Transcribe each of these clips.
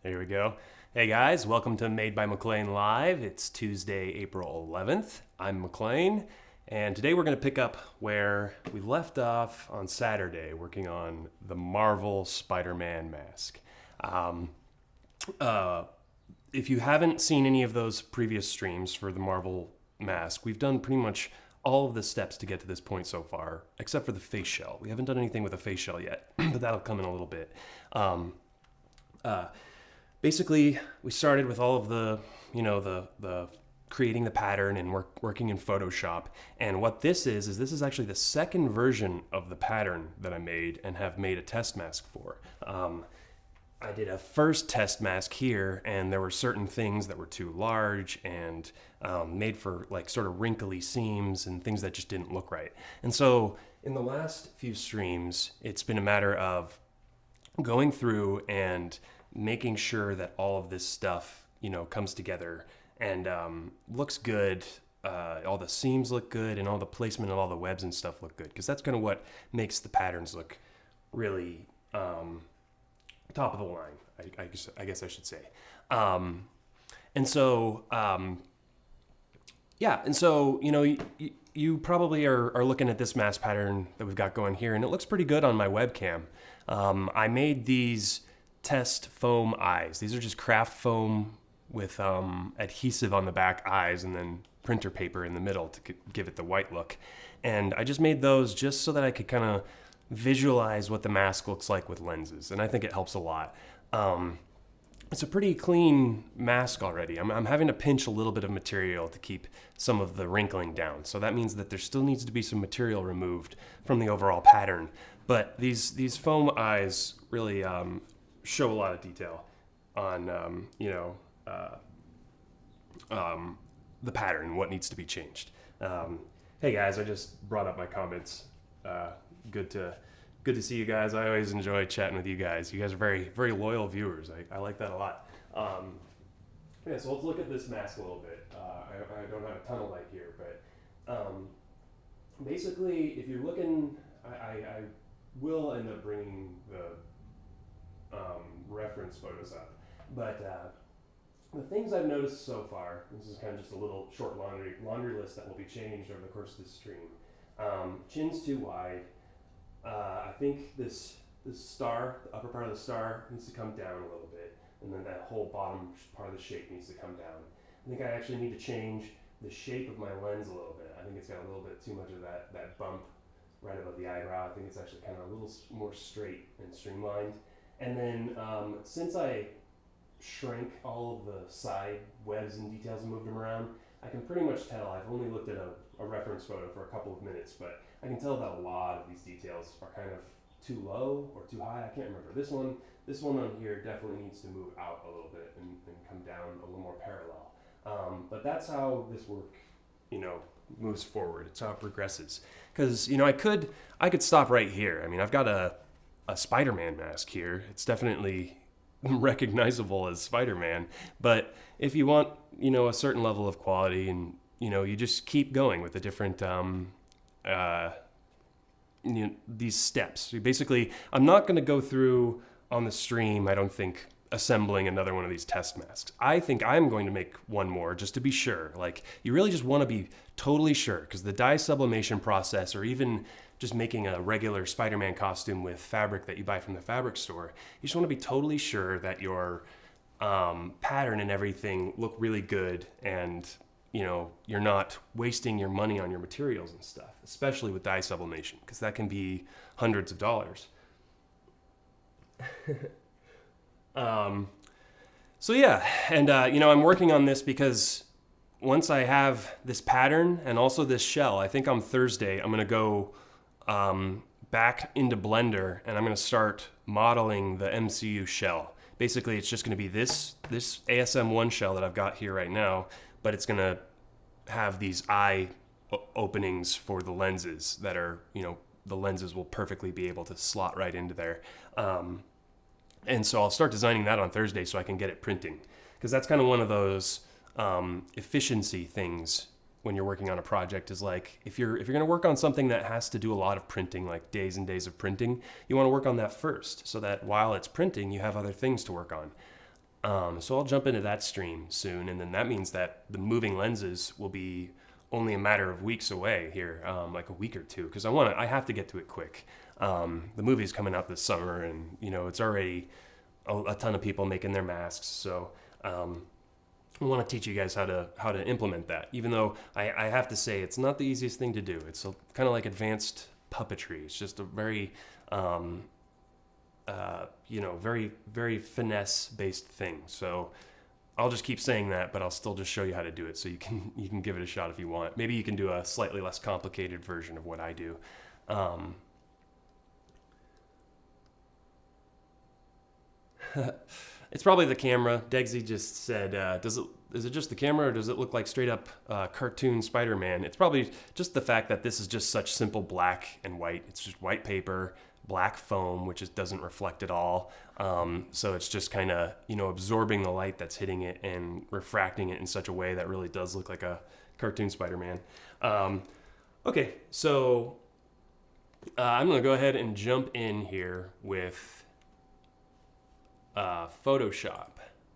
Here we go. Hey guys, welcome to Made by McLean Live. It's Tuesday, April 11th. I'm McLean, and today we're going to pick up where we left off on Saturday, working on the Marvel Spider-Man mask. If you haven't seen any of those previous streams for the Marvel mask, we've done pretty much all of the steps to get to this point so far, except for the face shell. We haven't done anything with the face shell yet, but that'll come in a little bit. Basically, we started with all of the creating the pattern and working in Photoshop. And what this is this is actually the second version of the pattern that I made and have made a test mask for. I did a first test mask here, and there were certain things that were too large and made for like sort of wrinkly seams and things that just didn't look right. And so in the last few streams, it's been a matter of going through and making sure that all of this stuff, comes together and looks good. All the seams look good, and all the placement of all the webs and stuff look good, because that's kind of what makes the patterns look really top of the line, I guess I should say. You probably are looking at this mask pattern that we've got going here, and it looks pretty good on my webcam. I made these test foam eyes. These are just craft foam with adhesive on the back eyes and then printer paper in the middle to give it the white look. And I just made those just so that I could kind of visualize what the mask looks like with lenses, and I think it helps a lot. It's a pretty clean mask already. I'm having to pinch a little bit of material to keep some of the wrinkling down, so that means that there still needs to be some material removed from the overall pattern. But these foam eyes really show a lot of detail on the pattern, what needs to be changed. Hey guys, I just brought up my comments. Good to see you guys. I always enjoy chatting with you guys. You guys are very, very loyal viewers. I like that a lot. So let's look at this mask a little bit. I don't have a ton of light here, but basically, if you're looking, I will end up bringing the reference photos up. But the things I've noticed so far, this is kind of just a little short laundry list that will be changed over the course of this stream. Chin's too wide. I think this star, the upper part of the star, needs to come down a little bit, and then that whole bottom part of the shape needs to come down. I think I actually need to change the shape of my lens a little bit. I think it's got a little bit too much of that bump right above the eyebrow. I think it's actually kind of a little more straight and streamlined. And then since I shrank all of the side webs and details and moved them around, I can pretty much tell. I've only looked at a reference photo for a couple of minutes, but I can tell that a lot of these details are kind of too low or too high. I can't remember. This one on here definitely needs to move out a little bit and come down a little more parallel. But that's how this work, moves forward. It's how it progresses. Because, I could stop right here. I mean, I've got a Spider-Man mask here. It's definitely recognizable as Spider-Man. But if you want, a certain level of quality, and, you just keep going with the different these steps. Basically, I'm not going to go through on the stream, I don't think, assembling another one of these test masks. I think I'm going to make one more just to be sure. Like, you really just want to be totally sure, because the dye sublimation process, or even just making a regular Spider-Man costume with fabric that you buy from the fabric store, you just want to be totally sure that your pattern and everything look really good, and you're not wasting your money on your materials and stuff, especially with dye sublimation, because that can be hundreds of dollars. I'm working on this because once I have this pattern and also this shell, I think on Thursday I'm going to go back into Blender, and I'm going to start modeling the MCU shell. Basically, it's just going to be this ASM1 shell that I've got here right now, but it's going to have these eye openings for the lenses that are, the lenses will perfectly be able to slot right into there. And so I'll start designing that on Thursday so I can get it printing, because that's kind of one of those efficiency things when you're working on a project, is like, if you're going to work on something that has to do a lot of printing, like days and days of printing, you want to work on that first, so that while it's printing, you have other things to work on. So I'll jump into that stream soon, and then that means that the moving lenses will be only a matter of weeks away here, like a week or two, because I have to get to it quick. The movie's coming out this summer, and it's already a ton of people making their masks. So I want to teach you guys how to implement that. Even though I have to say it's not the easiest thing to do. It's kind of like advanced puppetry. It's just a very very, very finesse-based thing. So I'll just keep saying that, but I'll still just show you how to do it so you can give it a shot if you want. Maybe you can do a slightly less complicated version of what I do. It's probably the camera. Degsy just said, is it just the camera, or does it look like straight up cartoon Spider-Man? It's probably just the fact that this is just such simple black and white. It's just white paper, black foam, which doesn't reflect at all. So it's just kind of, absorbing the light that's hitting it and refracting it in such a way that really does look like a cartoon Spider-Man. Okay, so I'm going to go ahead and jump in here with Photoshop.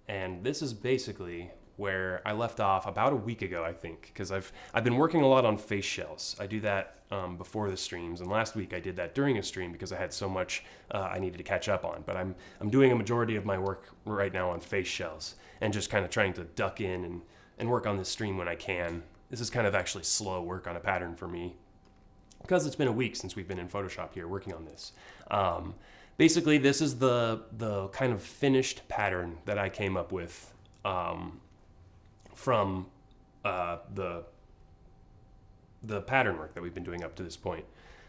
And this is basically where I left off about a week ago, I think, because I've been working a lot on face shells. I do that before the streams, and last week I did that during a stream because I had so much I needed to catch up on. But I'm doing a majority of my work right now on face shells and just kind of trying to duck in and work on this stream when I can. This is kind of actually slow work on a pattern for me because it's been a week since we've been in Photoshop here working on this. Basically, this is the kind of finished pattern that I came up with from the pattern work that we've been doing up to this point.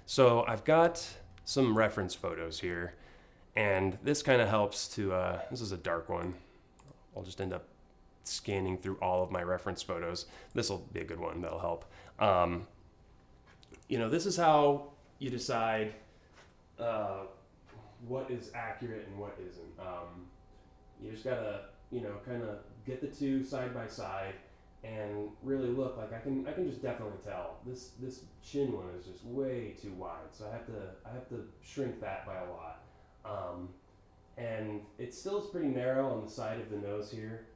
So I've got some reference photos here, and this kind of helps to, this is a dark one. I'll just end up scanning through all of my reference photos. This will be a good one, that'll help. This is how you decide what is accurate and what isn't. You just gotta, kind of get the two side by side and really look. Like I can just definitely tell this chin one is just way too wide, so I have to shrink that by a lot. And it still is pretty narrow on the side of the nose here.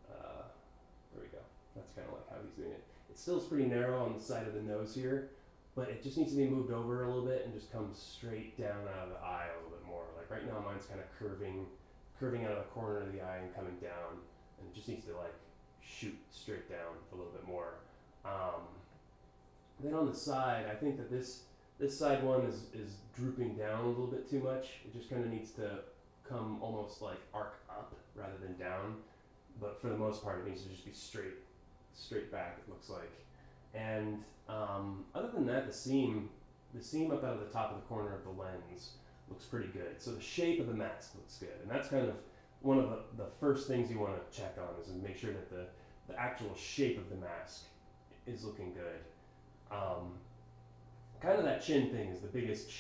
There we go. That's kind of like how he's doing it. It still is pretty narrow on the side of the nose here, but it just needs to be moved over a little bit and just come straight down out of the eye a little bit more. Like right now mine's kind of curving out of the corner of the eye and coming down, and it just needs to like shoot straight down a little bit more. Then on the side, I think that this side one is drooping down a little bit too much. It just kind of needs to come almost like arc up rather than down, but for the most part it needs to just be straight back, it looks like. And other than that, the seam up out of the top of the corner of the lens looks pretty good. So the shape of the mask looks good, and that's kind of one of the first things you want to check on, is to make sure that the actual shape of the mask is looking good. Kind of that chin thing is the biggest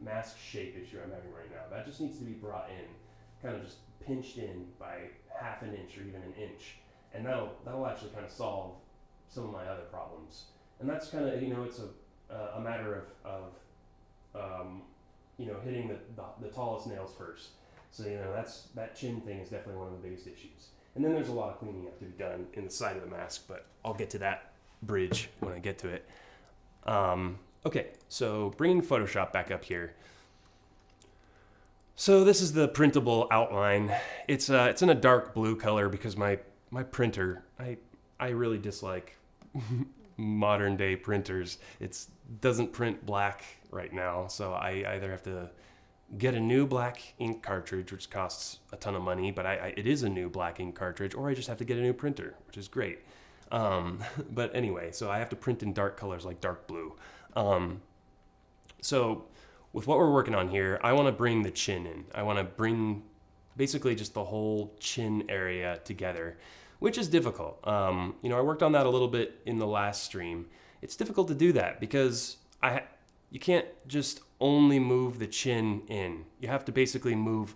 mask shape issue I'm having right now. That just needs to be brought in, kind of just pinched in by half an inch or even an inch, and that'll actually kind of solve some of my other problems. And that's kind of, it's a matter of hitting the tallest nails first. So that chin thing is definitely one of the biggest issues. And then there's a lot of cleaning up to be done in the side of the mask, but I'll get to that bridge when I get to it. Okay, so bringing Photoshop back up here. So this is the printable outline. It's in a dark blue color because my printer, I really dislike modern day printers. It doesn't print black right now, so I either have to get a new black ink cartridge, which costs a ton of money, but it is a new black ink cartridge, or I just have to get a new printer, which is great. But anyway, so I have to print in dark colors like dark blue. So with what we're working on here, I want to bring the chin in. I want to bring basically just the whole chin area together, which is difficult. I worked on that a little bit in the last stream. It's difficult to do that because you can't just only move the chin in. You have to basically move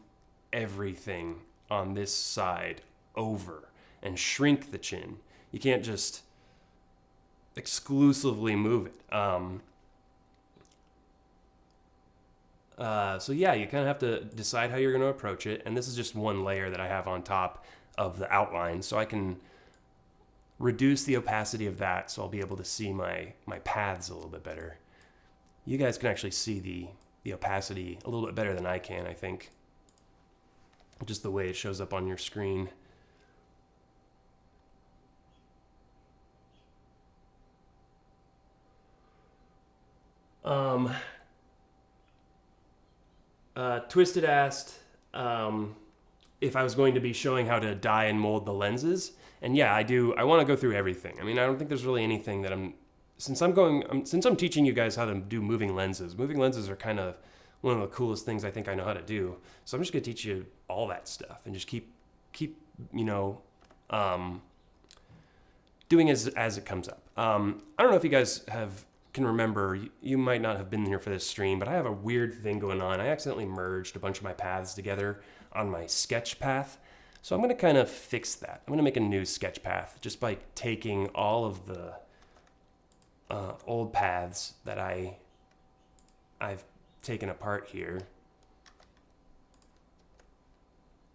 everything on this side over and shrink the chin. You can't just exclusively move it. So yeah, you kind of have to decide how you're going to approach it. And this is just one layer that I have on top. of the outline, so I can reduce the opacity of that so I'll be able to see my paths a little bit better. You guys can actually see the opacity a little bit better than I can, I think. Just the way it shows up on your screen. Twisted asked if I was going to be showing how to dye and mold the lenses. And yeah, I do. I want to go through everything. I mean, I don't think there's really anything that since I'm teaching you guys how to do moving lenses. Moving lenses are kind of one of the coolest things I think I know how to do. So I'm just going to teach you all that stuff and just keep doing as it comes up. I don't know if you guys can remember, you might not have been here for this stream, but I have a weird thing going on. I accidentally merged a bunch of my paths together on my sketch path. So I'm going to kind of fix that. I'm going to make a new sketch path just by taking all of the old paths that I've taken apart here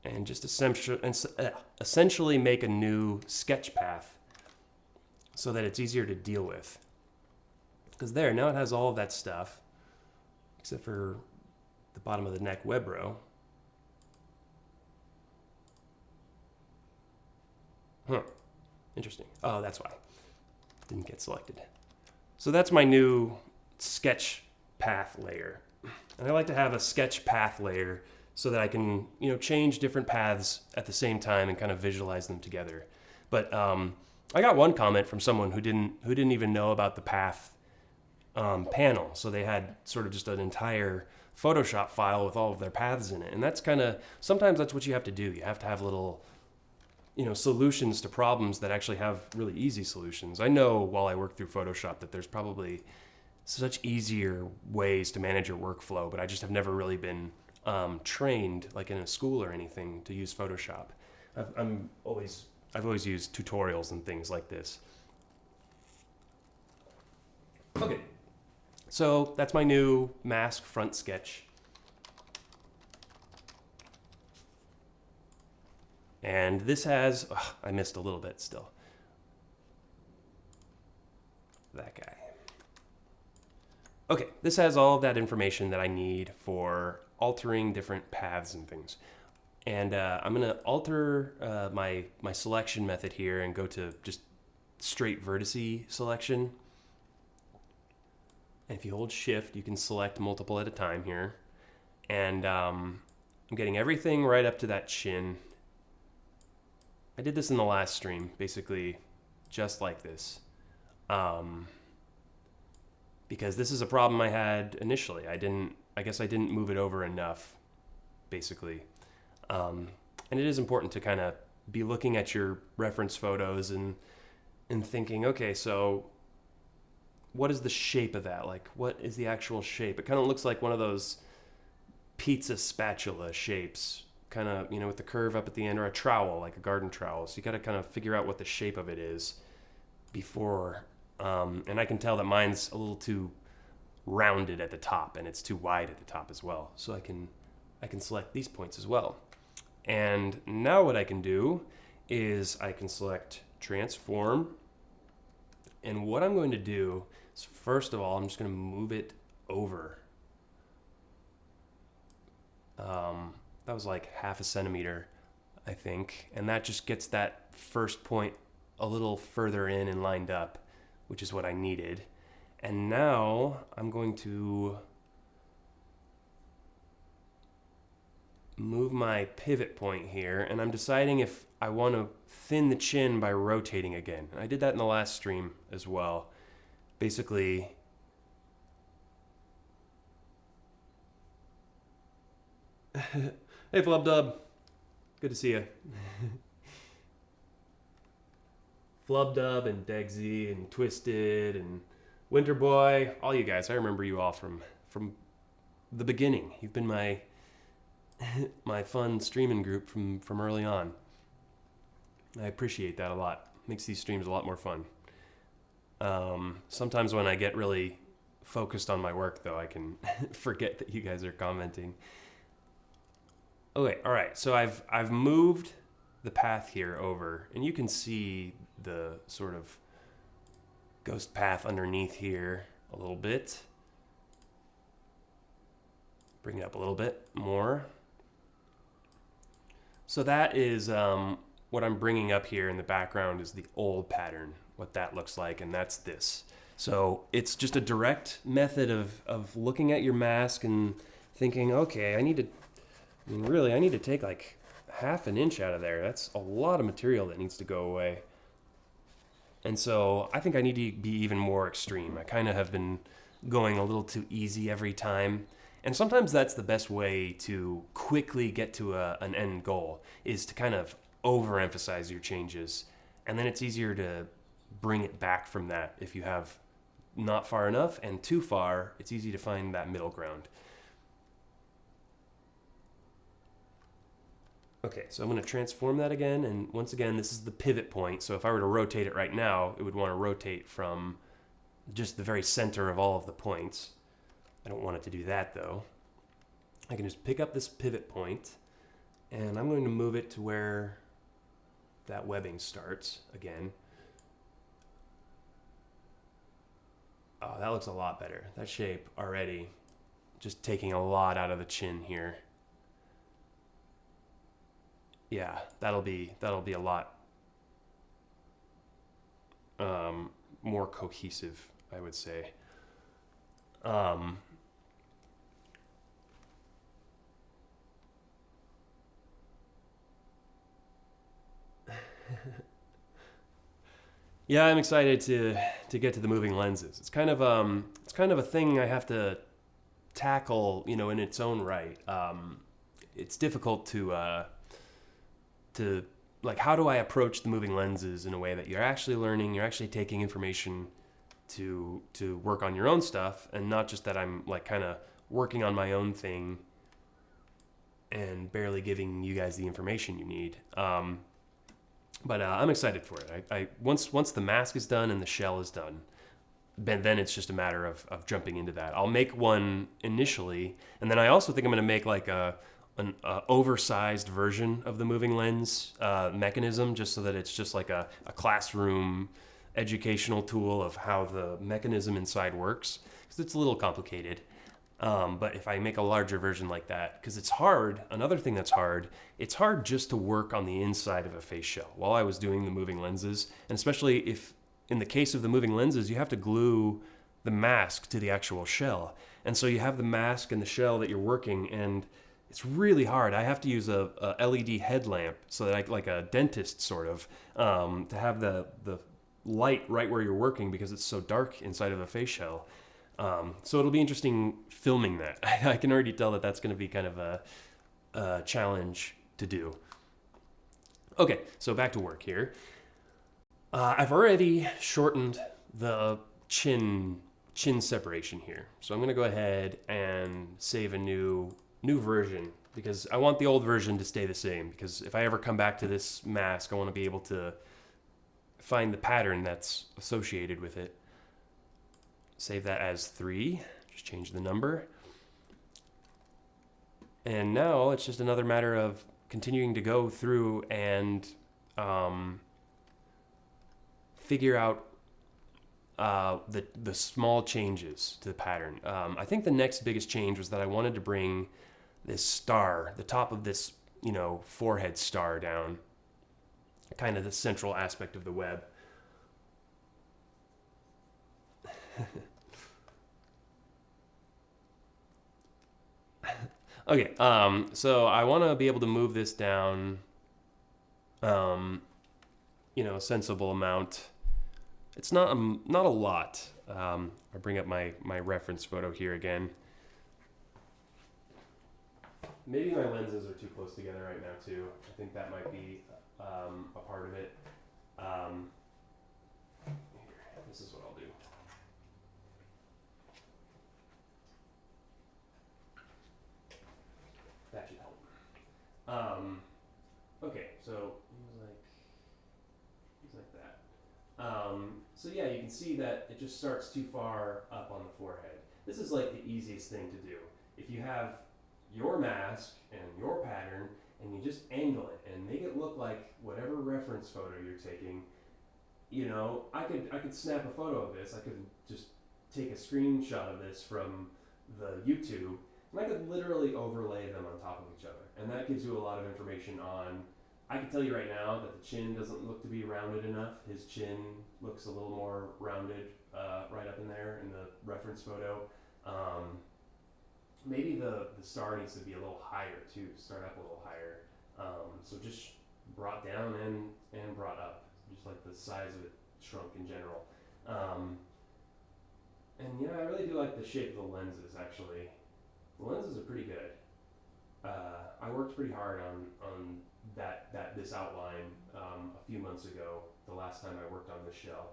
and just essentially make a new sketch path so that it's easier to deal with. Because now it has all of that stuff, except for the bottom of the neck web row. Interesting. Oh, that's why. Didn't get selected. So that's my new sketch path layer. And I like to have a sketch path layer so that I can, change different paths at the same time and kind of visualize them together. But I got one comment from someone who didn't even know about the path panel. So they had sort of just an entire Photoshop file with all of their paths in it. And that's sometimes that's what you have to do. You have to have little, solutions to problems that actually have really easy solutions. I know while I work through Photoshop that there's probably such easier ways to manage your workflow, but I just have never really been trained like in a school or anything to use Photoshop. I've always used tutorials and things like this. Okay. So that's my new mask front sketch. And this has, I missed a little bit still. That guy. Okay, this has all of that information that I need for altering different paths and things. And I'm gonna alter my selection method here and go to just straight vertice selection. And if you hold shift, you can select multiple at a time here. And I'm getting everything right up to that chin. I did this in the last stream, basically just like this. Because this is a problem I had initially. I guess I didn't move it over enough, basically. And it is important to kind of be looking at your reference photos and thinking, okay, so what is the shape of that? Like, what is the actual shape? It kind of looks like one of those pizza spatula shapes, kind of, with the curve up at the end, or a trowel, like a garden trowel. So you got to kind of figure out what the shape of it is before. And I can tell that mine's a little too rounded at the top, and it's too wide at the top as well. So I can select these points as well. And now what I can do is I can select transform. And what I'm going to do is, first of all, I'm just going to move it over. That was like 0.5 centimeter, I think. And that just gets that first point a little further in and lined up, which is what I needed. And now I'm going to move my pivot point here, and I'm deciding if I want to thin the chin by rotating again. And I did that in the last stream as well. Basically, hey Flubdub, good to see you. Flubdub and Degsy and Twisted and Winterboy, all you guys. I remember you all from the beginning. You've been my fun streaming group from early on. I appreciate that a lot. Makes these streams a lot more fun. Sometimes when I get really focused on my work, though, I can forget that you guys are commenting. Okay, all right. So I've moved the path here over, and you can see the sort of ghost path underneath here a little bit. Bring it up a little bit more. So that is what I'm bringing up here in the background is the old pattern, what that looks like, and that's this. So it's just a direct method of looking at your mask and thinking, okay, I need to take like half an inch out of there. That's a lot of material that needs to go away. And so I think I need to be even more extreme. I kind of have been going a little too easy every time. And sometimes that's the best way to quickly get to an end goal, is to kind of overemphasize your changes. And then it's easier to bring it back from that. If you have not far enough and too far, it's easy to find that middle ground. Okay, so I'm going to transform that again, and once again, this is the pivot point. So if I were to rotate it right now, it would want to rotate from just the very center of all of the points. I don't want it to do that though. I can just pick up this pivot point, and I'm going to move it to where that webbing starts again. Oh, that looks a lot better. That shape already, just taking a lot out of the chin here. Yeah, that'll be a lot more cohesive, I would say. Yeah, I'm excited to get to the moving lenses. It's kind of a thing I have to tackle, in its own right. It's difficult to like, how do I approach the moving lenses in a way that you're actually learning, you're actually taking information to work on your own stuff, and not just that I'm like kind of working on my own thing and barely giving you guys the information you need. But I'm excited for it. I once the mask is done and the shell is done, then it's just a matter of jumping into that. I'll make one initially, and then I also think I'm going to make like an oversized version of the moving lens mechanism, just so that it's just like a classroom educational tool of how the mechanism inside works, because it's a little complicated. But if I make a larger version like that, because it's hard, another thing that's hard, it's hard just to work on the inside of a face shell while I was doing the moving lenses. And especially if, in the case of the moving lenses, you have to glue the mask to the actual shell. And so you have the mask and the shell that you're working, and it's really hard. I have to use a LED headlamp, so that like a dentist sort of, to have the light right where you're working, because it's so dark inside of a face shell. So it'll be interesting filming that. I can already tell that that's going to be kind of a challenge to do. Okay, so back to work here. I've already shortened the chin separation here. So I'm going to go ahead and save a new version, because I want the old version to stay the same, because if I ever come back to this mask, I want to be able to find the pattern that's associated with it. Save that as 3, just change the number. And now it's just another matter of continuing to go through and figure out the small changes to the pattern. I think the next biggest change was that I wanted to bring this star, the top of this, forehead star down, kind of the central aspect of the web. Okay, so I want to be able to move this down, a sensible amount. It's not a lot. I bring up my reference photo here again. Maybe my lenses are too close together right now too. I think that might be a part of it. Here, this is what I'll do. That should help. Okay, so he's like that. So yeah, you can see that it just starts too far up on the forehead. This is like the easiest thing to do. If you have your mask and your pattern, and you just angle it and make it look like whatever reference photo you're taking. You know, I could snap a photo of this. I could just take a screenshot of this from the YouTube, and I could literally overlay them on top of each other. And that gives you a lot of information on, I can tell you right now that the chin doesn't look to be rounded enough. His chin looks a little more rounded right up in there in the reference photo. Maybe the star needs to be a little higher too, start up a little higher. So just brought down and brought up, just like the size of it shrunk in general. And yeah, I really do like the shape of the lenses actually. The lenses are pretty good. I worked pretty hard on this outline a few months ago, the last time I worked on this shell.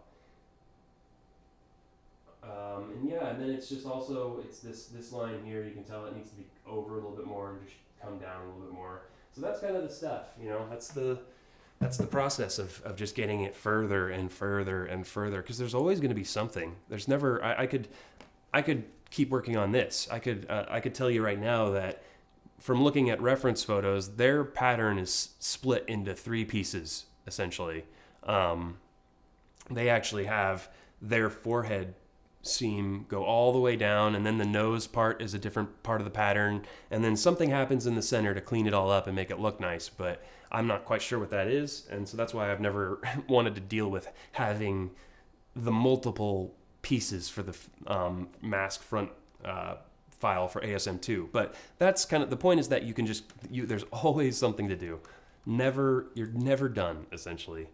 And yeah, and then it's just also, it's this line here, you can tell it needs to be over a little bit more and just come down a little bit more. So that's kind of the stuff, you know, that's the process of just getting it further and further and further, because there's always going to be something. There's never, I could keep working on this. I could tell you right now that from looking at reference photos, their pattern is split into 3 pieces, essentially. They actually have their forehead seam go all the way down, and then the nose part is a different part of the pattern, and then something happens in the center to clean it all up and make it look nice, but I'm not quite sure what that is, and so that's why I've never wanted to deal with having the multiple pieces for the mask front file for ASM2. But that's kind of the point, is that you can just, there's always something to do. You're never done, essentially.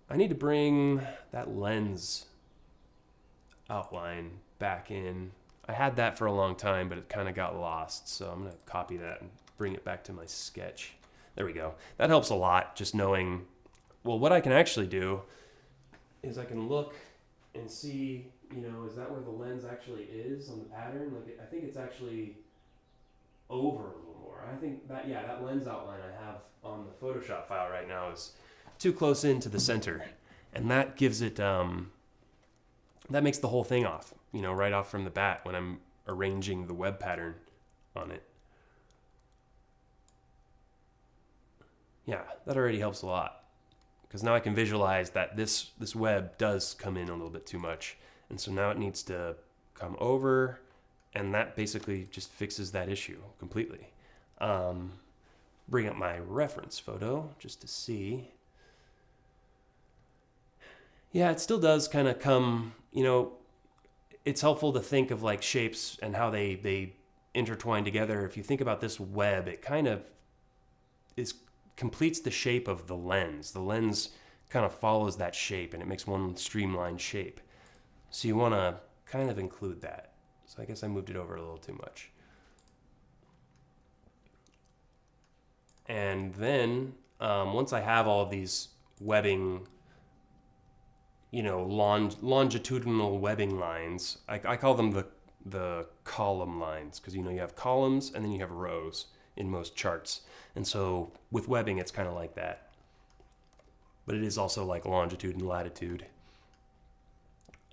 I need to bring that lens outline back in. I had that for a long time, but it kind of got lost, so I'm going to copy that and bring it back to my sketch. There we go. That helps a lot, just knowing, well, what I can actually do is I can look and see, you know, is that where the lens actually is on the pattern? Like, I think it's actually over a little more. I think that, yeah, that lens outline I have on the Photoshop file right now is too close into the center, and that gives it, that makes the whole thing off, you know, right off from the bat when I'm arranging the web pattern on it. Yeah, that already helps a lot, because now I can visualize that this web does come in a little bit too much, and so now it needs to come over, and that basically just fixes that issue completely. Bring up my reference photo just to see. Yeah, it still does kind of come, you know, it's helpful to think of like shapes and how they intertwine together. If you think about this web, it kind of completes the shape of the lens. The lens kind of follows that shape, and it makes one streamlined shape. So you want to kind of include that. So I guess I moved it over a little too much. And then once I have all of these webbing, you know, longitudinal webbing lines, I call them the column lines, because, you know, you have columns and then you have rows in most charts. And so with webbing, it's kind of like that. But it is also like longitude and latitude.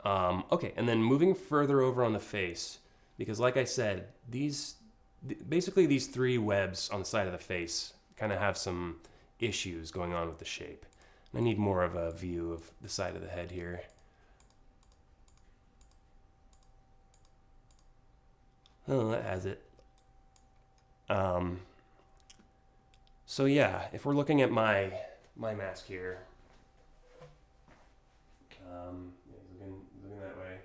Okay, and then moving further over on the face, because like I said, basically these 3 webs on the side of the face kind of have some issues going on with the shape. I need more of a view of the side of the head here. Oh, that has it. So yeah, if we're looking at my mask here, looking that way,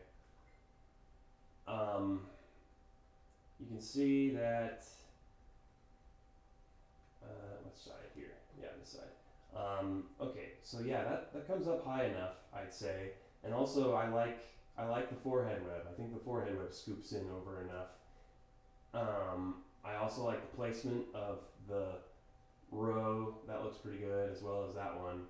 you can see that, what side here? Yeah, this side. Okay, so yeah, that comes up high enough, I'd say. And also I like the forehead web. I think the forehead web scoops in over enough. I also like the placement of the row. That looks pretty good, as well as that one.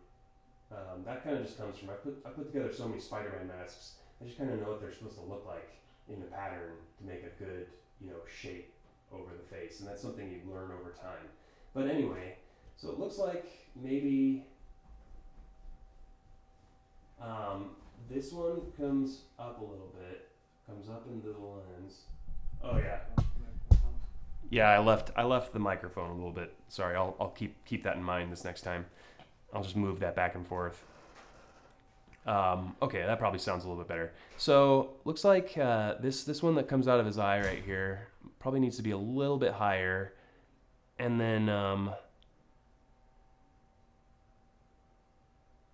That kind of just comes from, I put together so many Spider-Man masks. I just kind of know what they're supposed to look like in the pattern to make a good, you know, shape over the face. And that's something you learn over time. But anyway, so it looks like maybe this one comes up a little bit, comes up into the lens. Oh yeah. Yeah, I left the microphone a little bit. Sorry, I'll keep that in mind this next time. I'll just move that back and forth. Okay, that probably sounds a little bit better. So looks like this one that comes out of his eye right here probably needs to be a little bit higher, and then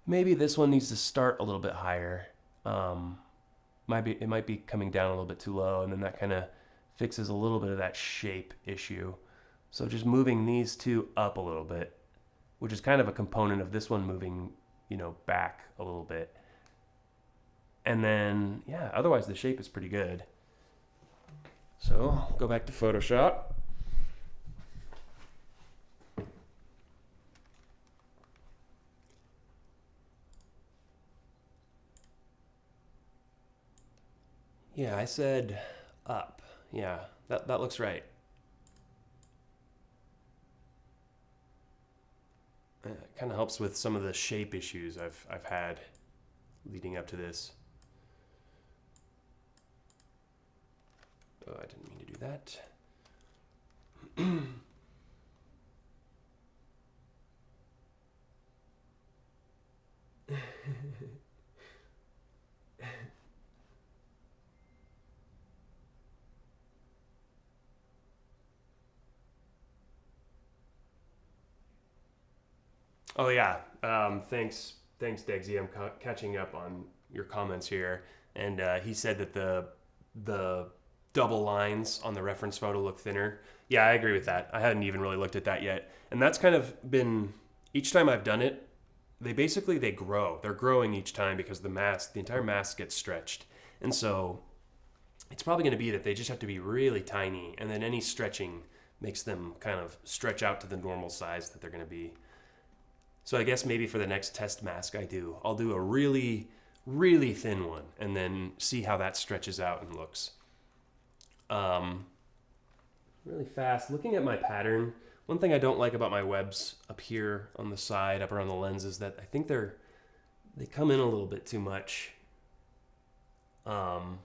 maybe this one needs to start a little bit higher. It might be coming down a little bit too low, and then that kind of fixes a little bit of that shape issue. So just moving these two up a little bit, which is kind of a component of this one moving, back a little bit. And then, yeah, otherwise the shape is pretty good. So go back to Photoshop. Yeah, I said up. Yeah, that looks right. It kind of helps with some of the shape issues I've had leading up to this. Oh, I didn't mean to do that. Oh yeah. Thanks, Degsy. I'm catching up on your comments here, and he said that the double lines on the reference photo look thinner. Yeah, I agree with that. I hadn't even really looked at that yet, and that's kind of been each time I've done it. They grow. They're growing each time because the entire mask gets stretched, and so it's probably going to be that they just have to be really tiny, and then any stretching makes them kind of stretch out to the normal size that they're going to be. So I guess maybe for the next test mask I'll do a really, really thin one and then see how that stretches out and looks. Really fast, looking at my pattern, one thing I don't like about my webs up here on the side, up around the lens, is that I think they come in a little bit too much. And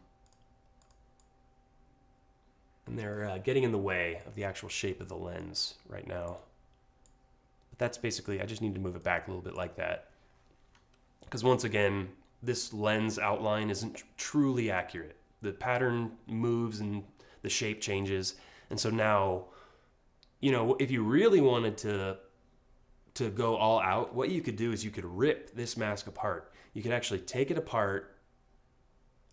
they're getting in the way of the actual shape of the lens right now. But that's basically, I just need to move it back a little bit like that. Because once again, this lens outline isn't truly accurate. The pattern moves and the shape changes. And so now, if you really wanted to go all out, what you could do is you could rip this mask apart. You could actually take it apart.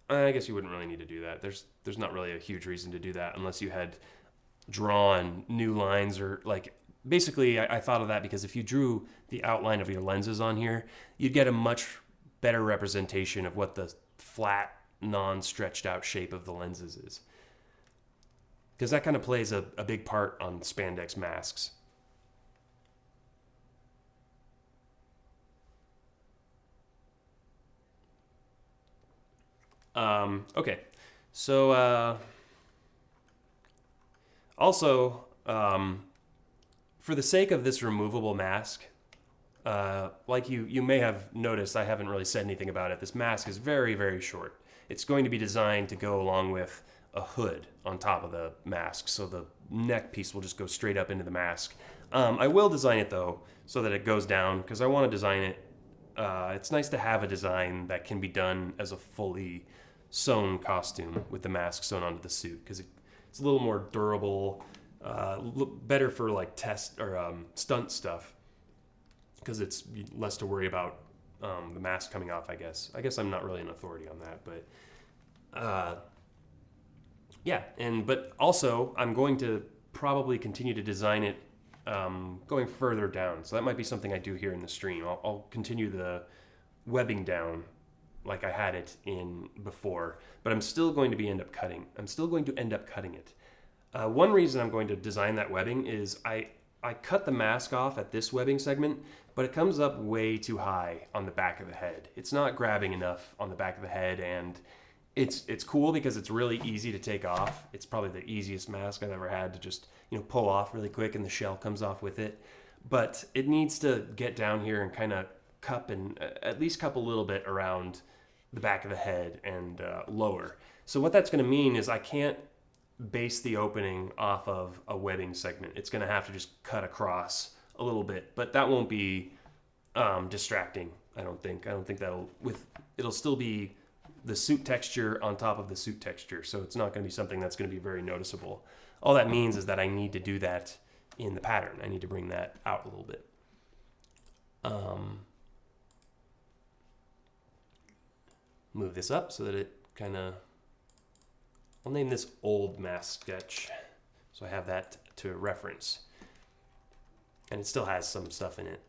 I guess you wouldn't really need to do that. There's not really a huge reason to do that unless you had drawn new lines or like. Basically, I thought of that because if you drew the outline of your lenses on here, you'd get a much better representation of what the flat, non-stretched out shape of the lenses is. Because that kind of plays a big part on spandex masks. Okay, so also, for the sake of this removable mask, like you may have noticed, I haven't really said anything about it. This mask is very, very short. It's going to be designed to go along with a hood on top of the mask, so the neck piece will just go straight up into the mask. I will design it though, so that it goes down, because I want to design it. It's nice to have a design that can be done as a fully sewn costume with the mask sewn onto the suit, because it's a little more durable. Better for like test or stunt stuff, because it's less to worry about the mask coming off. I guess I'm not really an authority on that, but yeah. But also I'm going to probably continue to design it going further down. So that might be something I do here in the stream. I'll continue the webbing down like I had it in before, but I'm still going to end up cutting it. One reason I'm going to design that webbing is I cut the mask off at this webbing segment, but it comes up way too high on the back of the head. It's not grabbing enough on the back of the head, and it's cool because it's really easy to take off. It's probably the easiest mask I've ever had to just pull off really quick, and the shell comes off with it. But it needs to get down here and kind of cup and at least cup a little bit around the back of the head and lower. So what that's going to mean is I can't base the opening off of a webbing segment. It's going to have to just cut across a little bit, but that won't be distracting. I don't think it'll still be the suit texture on top of the suit texture. So it's not going to be something that's going to be very noticeable. All that means is that I need to do that in the pattern. I need to bring that out a little bit. Move this up so that it kind of, I'll name this old mask sketch. So I have that to reference. And it still has some stuff in it.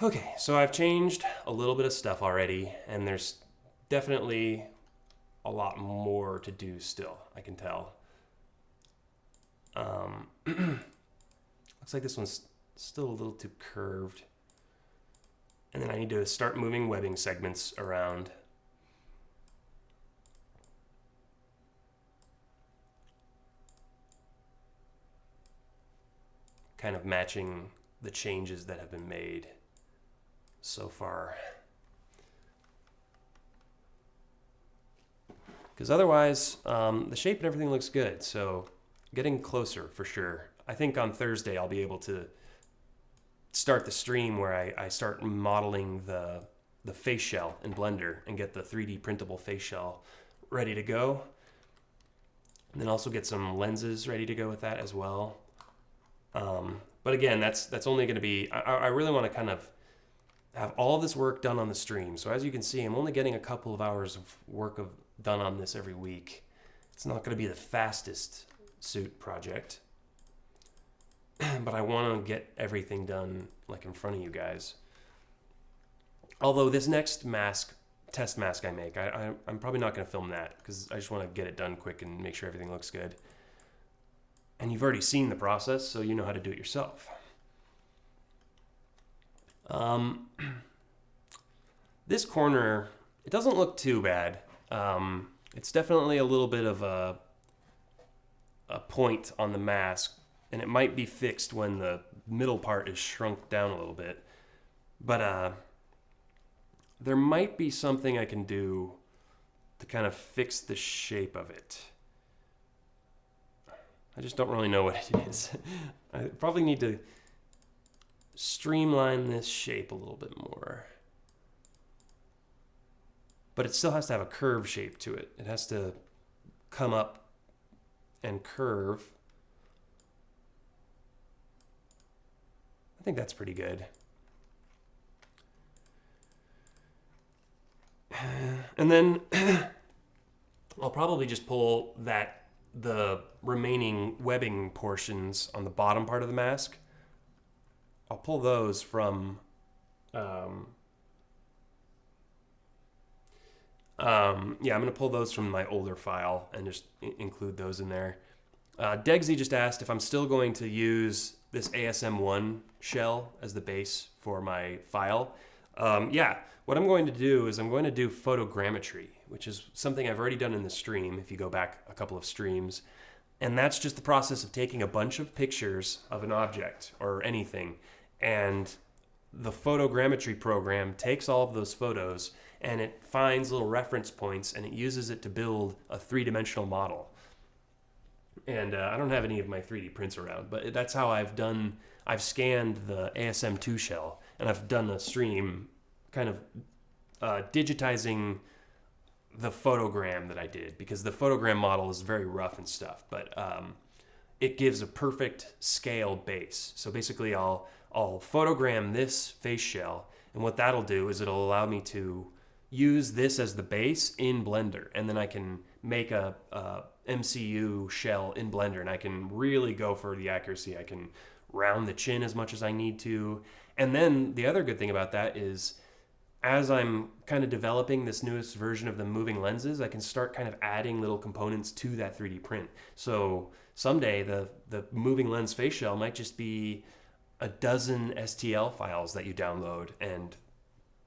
Okay, so I've changed a little bit of stuff already, and there's definitely a lot more to do still, I can tell. Looks like this one's still a little too curved. And then I need to start moving webbing segments around. Kind of matching the changes that have been made so far. Because otherwise, the shape and everything looks good. So getting closer for sure. I think on Thursday I'll be able to start the stream where I start modeling the face shell in Blender and get the 3D printable face shell ready to go. And then also get some lenses ready to go with that as well. But again, that's only going to be, I really want to kind of have all this work done on the stream. So as you can see, I'm only getting a couple of hours of work done on this every week. It's not going to be the fastest suit project, but I want to get everything done like in front of you guys. Although this next test mask I make, I'm probably not going to film that because I just want to get it done quick and make sure everything looks good. And you've already seen the process, so you know how to do it yourself. This corner, it doesn't look too bad. It's definitely a little bit of a point on the mask, and it might be fixed when the middle part is shrunk down a little bit. But there might be something I can do to kind of fix the shape of it. I just don't really know what it is. I probably need to streamline this shape a little bit more. But it still has to have a curve shape to it. It has to come up and curve. I think that's pretty good. And then I'll probably just pull the remaining webbing portions on the bottom part of the mask. I'll pull those from I'm going to pull those from my older file and just include those in there. Degsy just asked if I'm still going to use this ASM1 shell as the base for my file. Yeah, what I'm going to do is I'm going to do photogrammetry, which is something I've already done in the stream, if you go back a couple of streams. And that's just the process of taking a bunch of pictures of an object or anything, and the photogrammetry program takes all of those photos and it finds little reference points and it uses it to build a three-dimensional model. And I don't have any of my 3D prints around, but that's how I've scanned the ASM2 shell, and I've done a stream kind of digitizing the photogram that I did, because the photogram model is very rough and stuff, but it gives a perfect scale base. So basically I'll photogram this face shell, and what that'll do is it'll allow me to use this as the base in Blender, and then I can make a MCU shell in Blender, and I can really go for the accuracy. I can round the chin as much as I need to. And then the other good thing about that is, as I'm kind of developing this newest version of the moving lenses, I can start kind of adding little components to that 3D print. So someday the moving lens face shell might just be a dozen STL files that you download and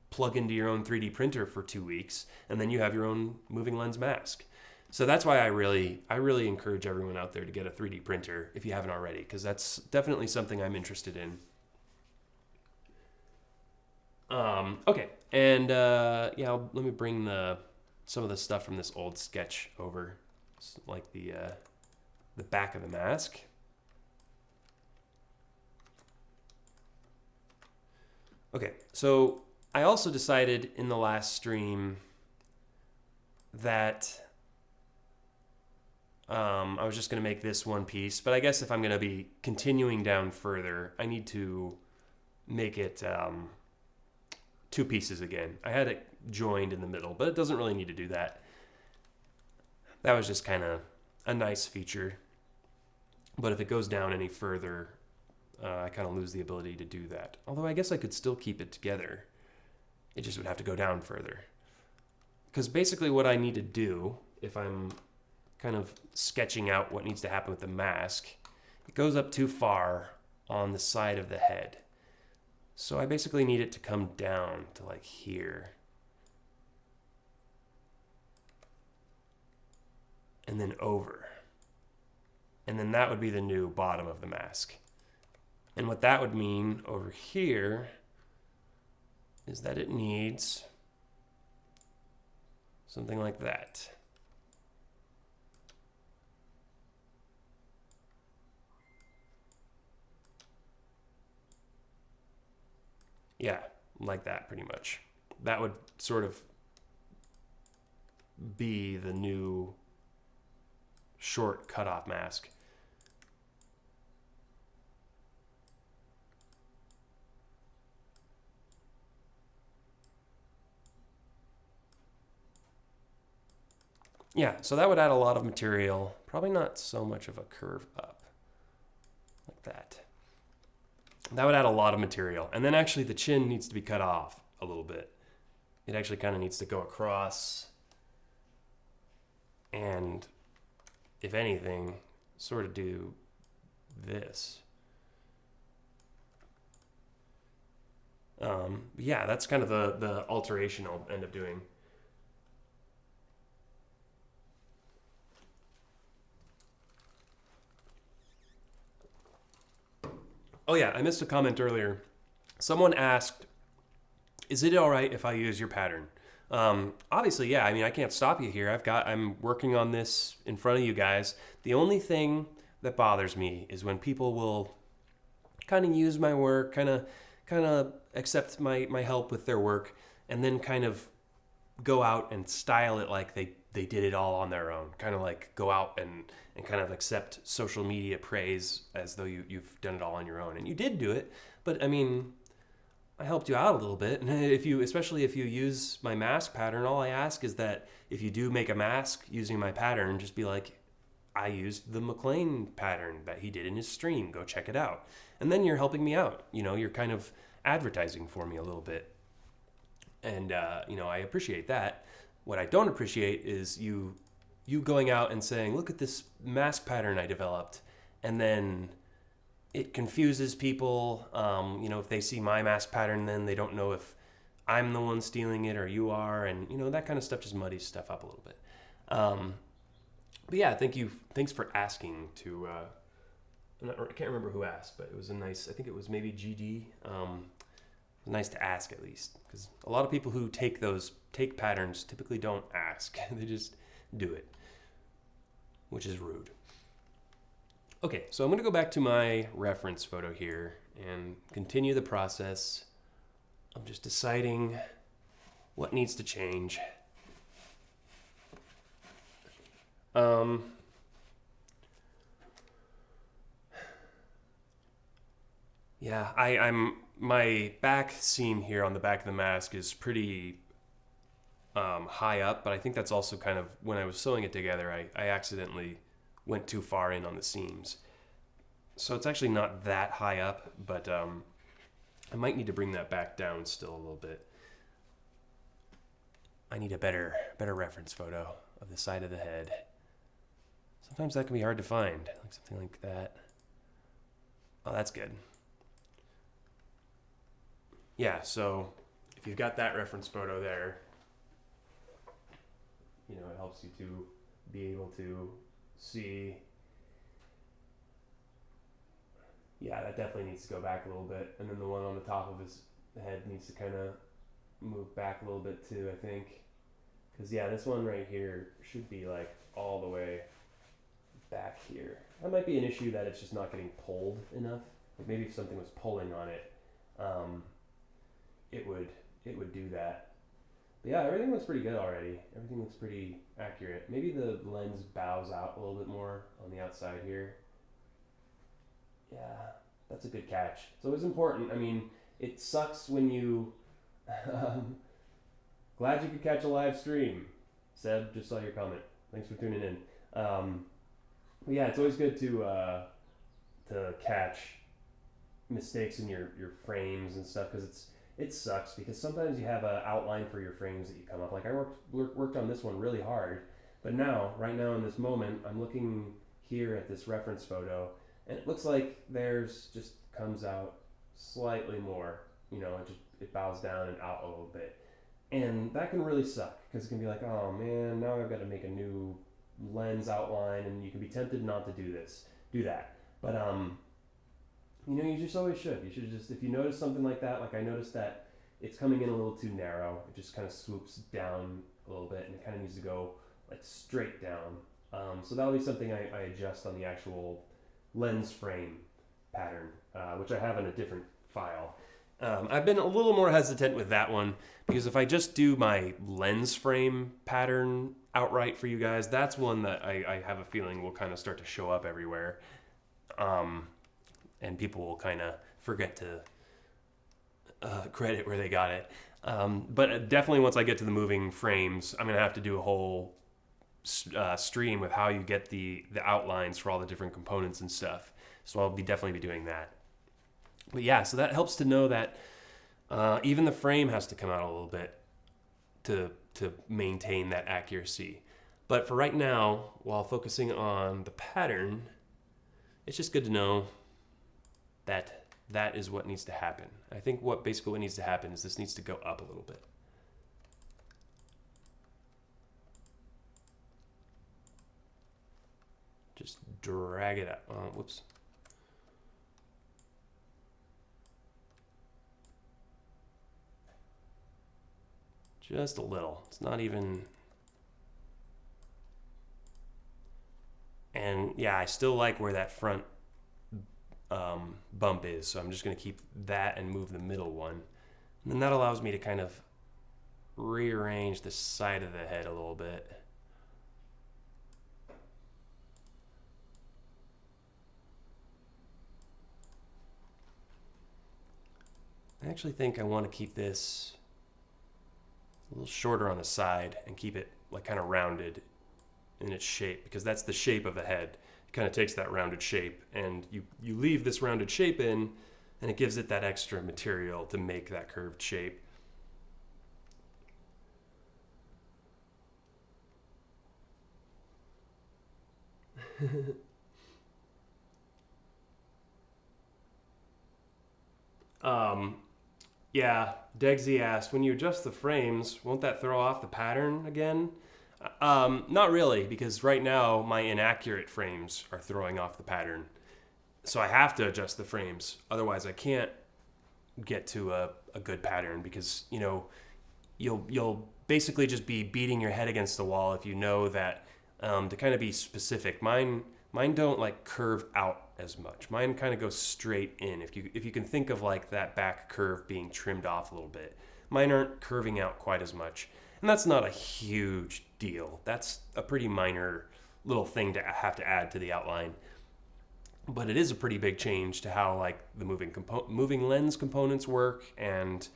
plug into your own 3D printer for 2 weeks, and then you have your own moving lens mask. So that's why I really encourage everyone out there to get a 3D printer if you haven't already, because that's definitely something I'm interested in. Okay, and yeah, let me bring some of the stuff from this old sketch over. like the back of the mask. Okay, so I also decided in the last stream that I was just going to make this one piece, but I guess if I'm going to be continuing down further, I need to make it two pieces again. I had it joined in the middle, but it doesn't really need to do that. That was just kind of a nice feature. But if it goes down any further, I kind of lose the ability to do that. Although I guess I could still keep it together. It just would have to go down further. Because basically what I need to do, if I'm kind of sketching out what needs to happen with the mask, it goes up too far on the side of the head. So I basically need it to come down to like here. And then over. And then that would be the new bottom of the mask. And what that would mean over here is that it needs something like that. Yeah, like that pretty much. That would sort of be the new short cutoff mask. Yeah, so that would add a lot of material. Probably not so much of a curve up. Like that. That would add a lot of material. And then actually the chin needs to be cut off a little bit. It actually kind of needs to go across. And if anything, sort of do this. Yeah, that's kind of the alteration I'll end up doing. Oh yeah, I missed a comment earlier. Someone asked, is it all right if I use your pattern? Obviously, yeah. I mean, I can't stop you here. I'm working on this in front of you guys. The only thing that bothers me is when people will kind of use my work, kind of accept my help with their work, and then kind of go out and style it like they did it all on their own. Kind of like go out and kind of accept social media praise as though you've done it all on your own. And you did do it, but I mean, I helped you out a little bit. And especially if you use my mask pattern, all I ask is that if you do make a mask using my pattern, just be like, I used the McLean pattern that he did in his stream. Go check it out. And then you're helping me out. You know, you're kind of advertising for me a little bit. And, I appreciate that. What I don't appreciate is you going out and saying, look at this mask pattern I developed. And then it confuses people. If they see my mask pattern, then they don't know if I'm the one stealing it or you are. And, that kind of stuff just muddies stuff up a little bit. But yeah, thanks for asking to, I can't remember who asked, but it was I think it was maybe GD. Nice to ask at least, because a lot of people who take patterns typically don't ask. They just do it, which is rude. Okay, so I'm going to go back to my reference photo here and continue the process of just deciding what needs to change. Yeah, my back seam here on the back of the mask is pretty high up, but I think that's also kind of, when I was sewing it together, I accidentally went too far in on the seams. So it's actually not that high up, but I might need to bring that back down still a little bit. I need a better reference photo of the side of the head. Sometimes that can be hard to find, like something like that. Oh, that's good. Yeah, so if you've got that reference photo there, it helps you to be able to see. Yeah, that definitely needs to go back a little bit. And then the one on the top of his head needs to kind of move back a little bit too, I think. Because yeah, this one right here should be like all the way back here. That might be an issue that it's just not getting pulled enough. Like maybe if something was pulling on it, um, it would do that. But yeah, everything looks pretty good already. Everything looks pretty accurate. Maybe the lens bows out a little bit more on the outside here. Yeah, that's a good catch. So it's important. I mean, it sucks when you. Glad you could catch a live stream. Seb, just saw your comment. Thanks for tuning in. But yeah, it's always good to catch mistakes in your frames and stuff because it sucks because sometimes you have an outline for your frames that you come up. Like I worked on this one really hard, but now right now in this moment I'm looking here at this reference photo and it looks like theirs just comes out slightly more. You know, it bows down and out a little bit. And that can really suck because it can be like, oh man, now I've got to make a new lens outline, and you can be tempted not to do that. But you know, you just always should. You should just, if you notice something like that, like I noticed that it's coming in a little too narrow. It just kind of swoops down a little bit, and it kind of needs to go like straight down. So that'll be something I adjust on the actual lens frame pattern, which I have in a different file. I've been a little more hesitant with that one because if I just do my lens frame pattern outright for you guys, that's one that I have a feeling will kind of start to show up everywhere. And people will kind of forget to credit where they got it. But definitely once I get to the moving frames, I'm going to have to do a whole stream with how you get the outlines for all the different components and stuff. So I'll definitely be doing that. But yeah, so that helps to know that even the frame has to come out a little bit to maintain that accuracy. But for right now, while focusing on the pattern, it's just good to know that that is what needs to happen. I think what needs to happen is this needs to go up a little bit. Just drag it out. Whoops. Just a little. It's not even... And yeah, I still like where that front bump is, so I'm just going to keep that and move the middle one. And then that allows me to kind of rearrange the side of the head a little bit. I actually think I want to keep this a little shorter on the side and keep it like kind of rounded in its shape because that's the shape of the head. It kind of takes that rounded shape and you leave this rounded shape in and it gives it that extra material to make that curved shape. Yeah, Degsy asked, when you adjust the frames, won't that throw off the pattern again? Not really, because right now my inaccurate frames are throwing off the pattern. So I have to adjust the frames. Otherwise I can't get to a good pattern because, you know, you'll basically just be beating your head against the wall if you know that, to kind of be specific. Mine don't like curve out as much. Mine kind of goes straight in. If you can think of like that back curve being trimmed off a little bit. Mine aren't curving out quite as much. And that's not a huge deal. That's a pretty minor little thing to have to add to the outline. But it is a pretty big change to how like the moving lens components work. And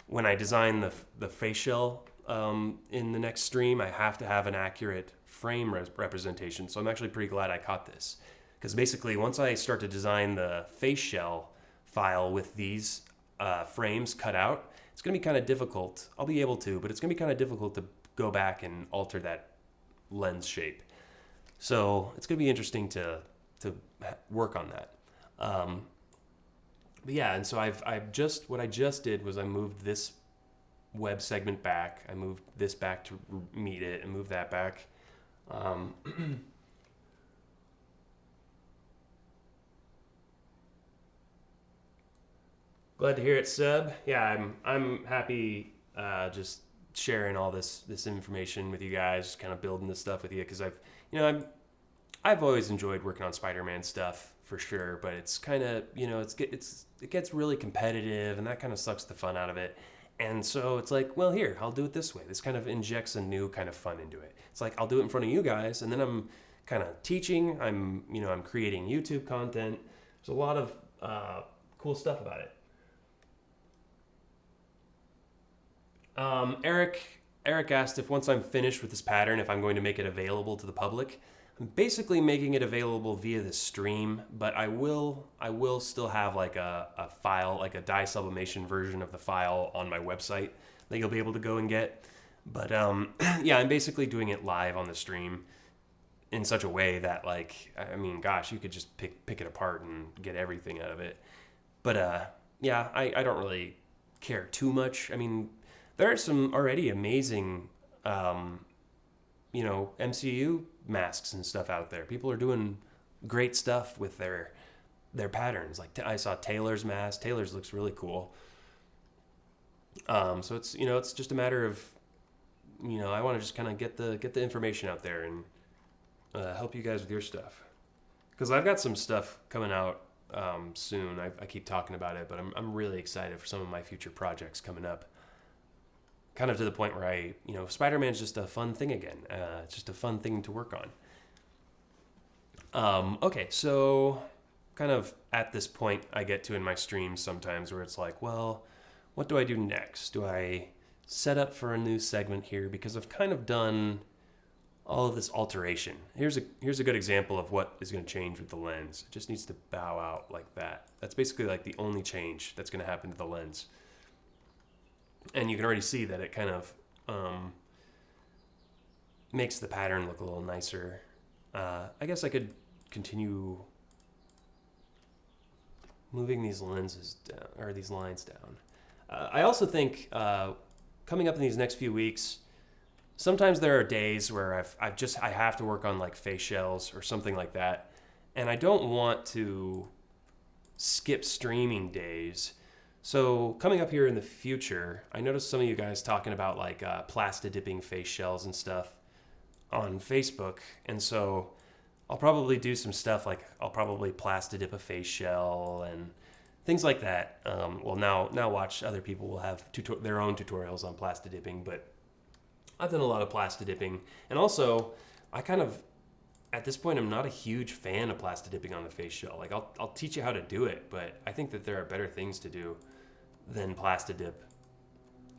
when I design the face shell in the next stream, I have to have an accurate frame representation. So I'm actually pretty glad I caught this. Because basically once I start to design the face shell file with these frames cut out, it's going to be kind of difficult. I'll be able to, but it's going to be kind of difficult to go back and alter that lens shape. So it's going to be interesting to work on that. But yeah, and so what I just did was I moved this web segment back. I moved this back to meet it and move that back. Glad to hear it, Seb. Yeah, I'm happy just sharing all this information with you guys, kind of building this stuff with you, because I've always enjoyed working on Spider-Man stuff for sure, but it's kind of, it gets really competitive, and that kind of sucks the fun out of it. And so it's like, well, here, I'll do it this way. This kind of injects a new kind of fun into it. It's like, I'll do it in front of you guys, and then I'm kind of teaching. I'm creating YouTube content. There's a lot of cool stuff about it. Eric asked if once I'm finished with this pattern, if I'm going to make it available to the public. I'm basically making it available via the stream, but I will still have like a file, like a dye sublimation version of the file on my website that you'll be able to go and get. But yeah, I'm basically doing it live on the stream in such a way that, like, I mean, gosh, you could just pick it apart and get everything out of it. But yeah, I don't really care too much. I mean, there are some already amazing, MCU masks and stuff out there. People are doing great stuff with their patterns. Like I saw Taylor's mask. Taylor's looks really cool. So it's it's just a matter of I want to just kind of get the information out there and help you guys with your stuff, because I've got some stuff coming out soon. I keep talking about it, but I'm really excited for some of my future projects coming up. Kind of to the point where Spider-Man's just a fun thing again. It's just a fun thing to work on. Okay, so kind of at this point I get to in my streams sometimes where it's like, well, what do I do next? Do I set up for a new segment here? Because I've kind of done all of this alteration. Here's a good example of what is going to change with the lens. It just needs to bow out like that. That's basically like the only change that's going to happen to the lens. And you can already see that it kind of makes the pattern look a little nicer. I guess I could continue moving these lenses down, or these lines down. I also think coming up in these next few weeks, sometimes there are days where I have to work on like face shells or something like that, and I don't want to skip streaming days. So coming up here in the future, I noticed some of you guys talking about like plastid-dipping face shells and stuff on Facebook. And so I'll probably do some stuff like I'll probably plastid-dip a face shell and things like that. Well, now watch, other people will have their own tutorials on plastid-dipping, but I've done a lot of plastid-dipping. And also, I kind of, at this point, I'm not a huge fan of plastid-dipping on the face shell. Like I'll teach you how to do it, but I think that there are better things to do than plastid-dip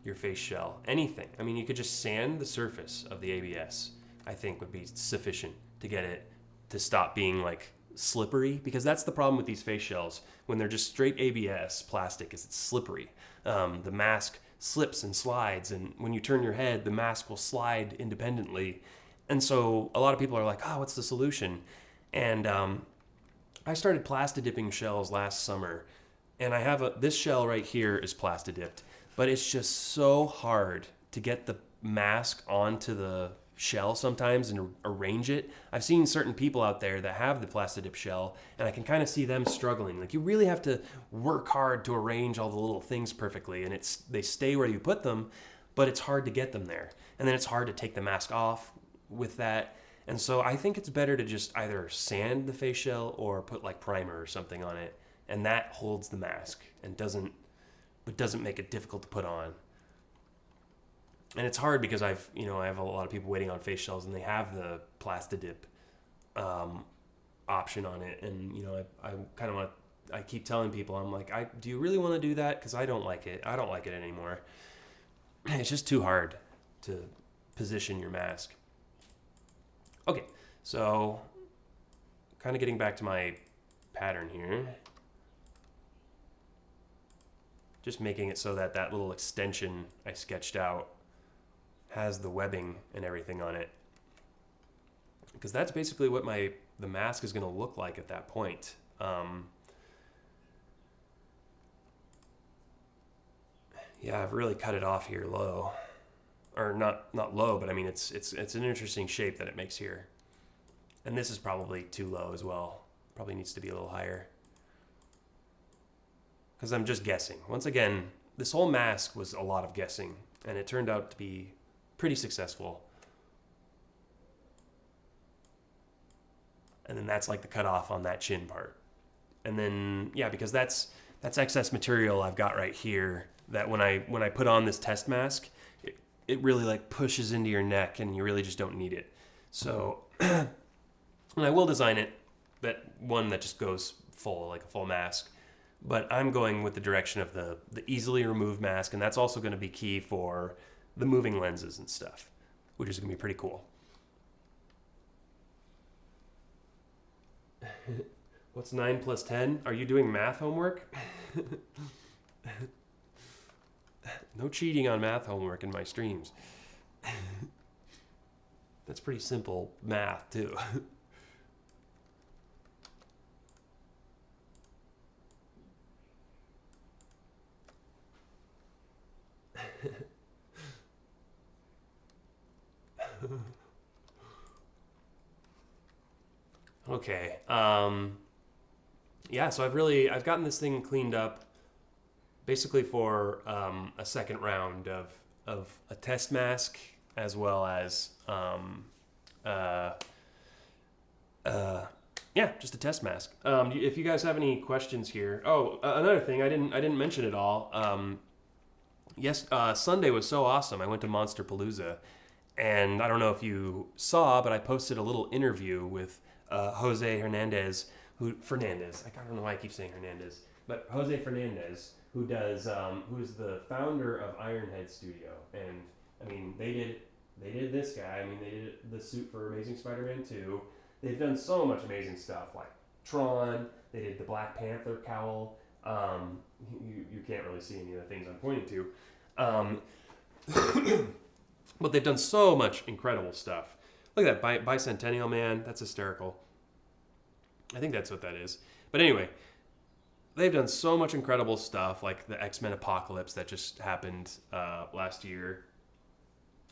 your face shell. Anything. I mean, you could just sand the surface of the ABS, I think would be sufficient to get it to stop being like slippery, because that's the problem with these face shells when they're just straight ABS plastic, is it's slippery. The mask slips and slides, and when you turn your head, the mask will slide independently. And so a lot of people are like, oh, what's the solution? And I started plastid-dipping shells last summer, and I have this shell right here is plastid-dipped, but it's just so hard to get the mask onto the shell sometimes and arrange it. I've seen certain people out there that have the plastid-dip shell, and I can kind of see them struggling. Like, you really have to work hard to arrange all the little things perfectly, and they stay where you put them, but it's hard to get them there. And then it's hard to take the mask off with that. And so I think it's better to just either sand the face shell or put like primer or something on it, and that holds the mask and doesn't make it difficult to put on. And it's hard because I have a lot of people waiting on face shells and they have the plastid-dip option on it, and I keep telling people, I'm like, do you really want to do that? Because I don't like it. I don't like it anymore. It's just too hard to position your mask. Okay, so kind of getting back to my pattern here. Just making it so that little extension I sketched out has the webbing and everything on it. Because that's basically what the mask is going to look like at that point. Yeah, I've really cut it off here low. Or not low, but I mean it's an interesting shape that it makes here. And this is probably too low as well. Probably needs to be a little higher. Because I'm just guessing. Once again, this whole mask was a lot of guessing. and it turned out to be pretty successful. And then that's like the cutoff on that chin part. And then, yeah, because that's excess material I've got right here that when I put on this test mask, it really like pushes into your neck and you really just don't need it. So, and I will design it, that one that just goes full, like a full mask. But I'm going with the direction of the easily removed mask, and that's also going to be key for the moving lenses and stuff, which is going to be pretty cool. What's 9 plus 10? Are you doing math homework? No cheating on math homework in my streams. That's pretty simple math, too. Okay. Yeah, so I've gotten this thing cleaned up basically for a second round of a test mask as well as yeah, just a test mask. If you guys have any questions here. Oh, another thing I didn't mention at all. Yes, Sunday was so awesome. I went to Monster Palooza, and I don't know if you saw, but I posted a little interview with Jose Hernandez, I don't know why I keep saying Hernandez, but Jose Fernandez, who's the founder of Ironhead Studio, and I mean they did this guy. I mean they did the suit for Amazing Spider-Man 2. They've done so much amazing stuff like Tron. They did the Black Panther cowl. You can't really see any of the things I'm pointing to. But they've done so much incredible stuff. Look at that Bicentennial Man. That's hysterical. I think that's what that is. But anyway, they've done so much incredible stuff, like the X-Men Apocalypse that just happened last year.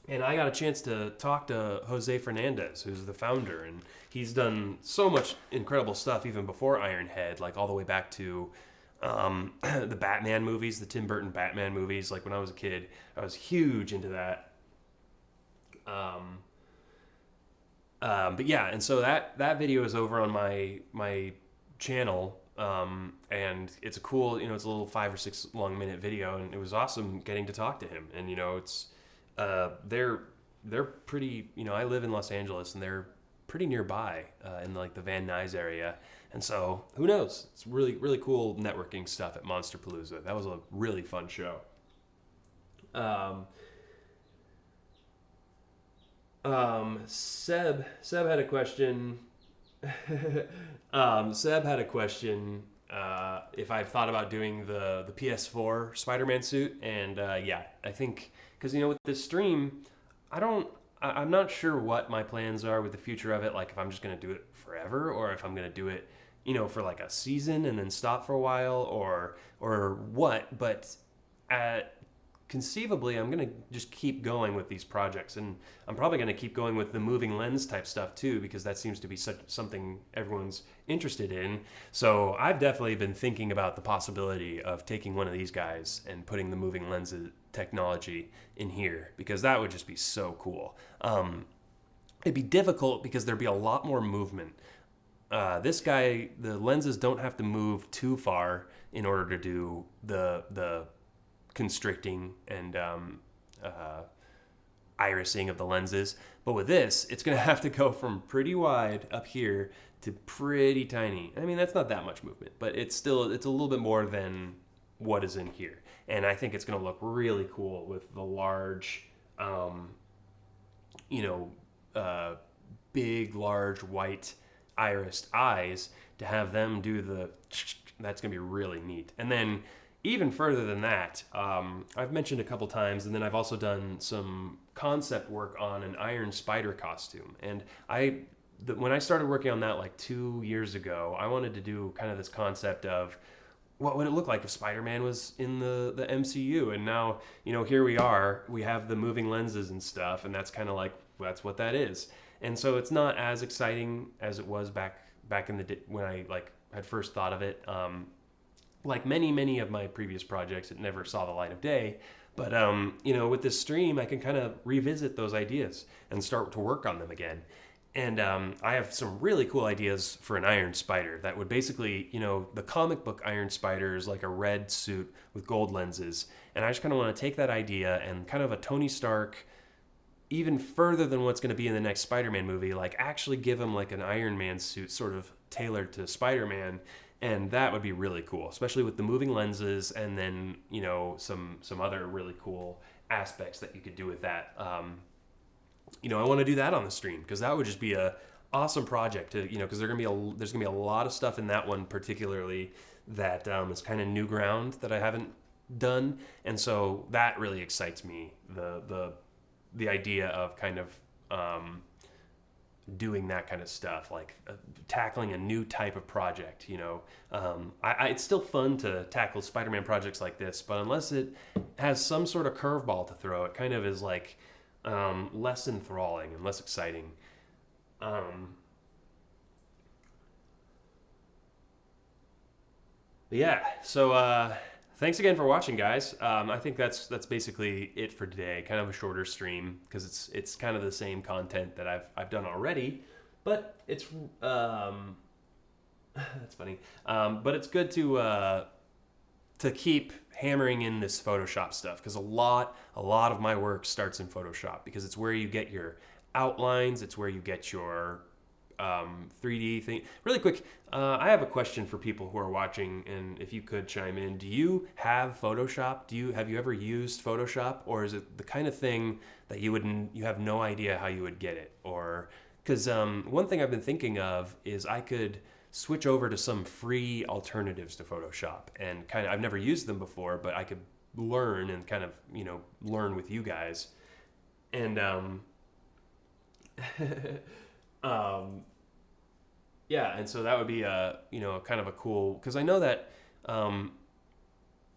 And I got a chance to talk to Jose Fernandez, who's the founder, and he's done so much incredible stuff even before Ironhead, like all the way back to the Batman movies, the Tim Burton Batman movies. Like when I was a kid, I was huge into that. But yeah, and so that video is over on my channel, and it's a cool, it's a little 5 or 6 long minute video, and it was awesome getting to talk to him. And it's they're pretty, I live in Los Angeles, and they're pretty nearby in like the Van Nuys area, and so who knows? It's really really cool networking stuff at Monster Palooza. That was a really fun show. Seb had a question. Seb had a question if I've thought about doing the PS4 Spider-Man suit, and yeah, I think because with this stream, I'm not sure what my plans are with the future of it. Like if I'm just gonna do it forever, or if I'm gonna do it, for like a season and then stop for a while, or what. But conceivably, I'm going to just keep going with these projects, and I'm probably going to keep going with the moving lens type stuff too, because that seems to be something everyone's interested in. So I've definitely been thinking about the possibility of taking one of these guys and putting the moving lens technology in here, because that would just be so cool. It'd be difficult because there'd be a lot more movement. This guy, the lenses don't have to move too far in order to do the constricting and irising of the lenses. But with this, it's going to have to go from pretty wide up here to pretty tiny. I mean, that's not that much movement, but it's a little bit more than what is in here. And I think it's going to look really cool with the large, big, large, white irised eyes, to have them do that's going to be really neat. And then even further than that, I've mentioned a couple times, and then I've also done some concept work on an Iron Spider costume. And when I started working on that like 2 years ago, I wanted to do kind of this concept of what would it look like if Spider-Man was in the MCU. And now, here we are, we have the moving lenses and stuff, and that's kind of like, that's what that is. And so it's not as exciting as it was back in the day when I had first thought of it. Like many of my previous projects, it never saw the light of day, But with this stream, I can kind of revisit those ideas and start to work on them again. And I have some really cool ideas for an Iron Spider that would basically, the comic book Iron Spider is like a red suit with gold lenses. And I just kind of want to take that idea and kind of a Tony Stark, even further than what's going to be in the next Spider-Man movie, like actually give him like an Iron Man suit sort of tailored to Spider-Man. And that would be really cool, especially with the moving lenses and then, some other really cool aspects that you could do with that. I want to do that on the stream because that would just be a awesome project to, because there's gonna be a lot of stuff in that one particularly that is kind of new ground that I haven't done, and so that really excites me. The idea of kind of doing that kind of stuff, like tackling a new type of project. It's still fun to tackle Spider-Man projects like this, but unless it has some sort of curveball to throw, it kind of is like less enthralling and less exciting. So thanks again for watching, guys. I think that's basically it for today. Kind of a shorter stream because it's kind of the same content that I've done already, but it's that's funny. But it's good to keep hammering in this Photoshop stuff because a lot of my work starts in Photoshop because it's where you get your outlines, it's where you get your 3D thing. Really quick, I have a question for people who are watching, and if you could chime in. Do you have Photoshop? Have you ever used Photoshop, or is it the kind of thing that you have no idea how you would get it? Or because one thing I've been thinking of is I could switch over to some free alternatives to Photoshop, and I've never used them before, but I could learn and kind of learn with you guys, and and so that would be kind of a cool, because I know that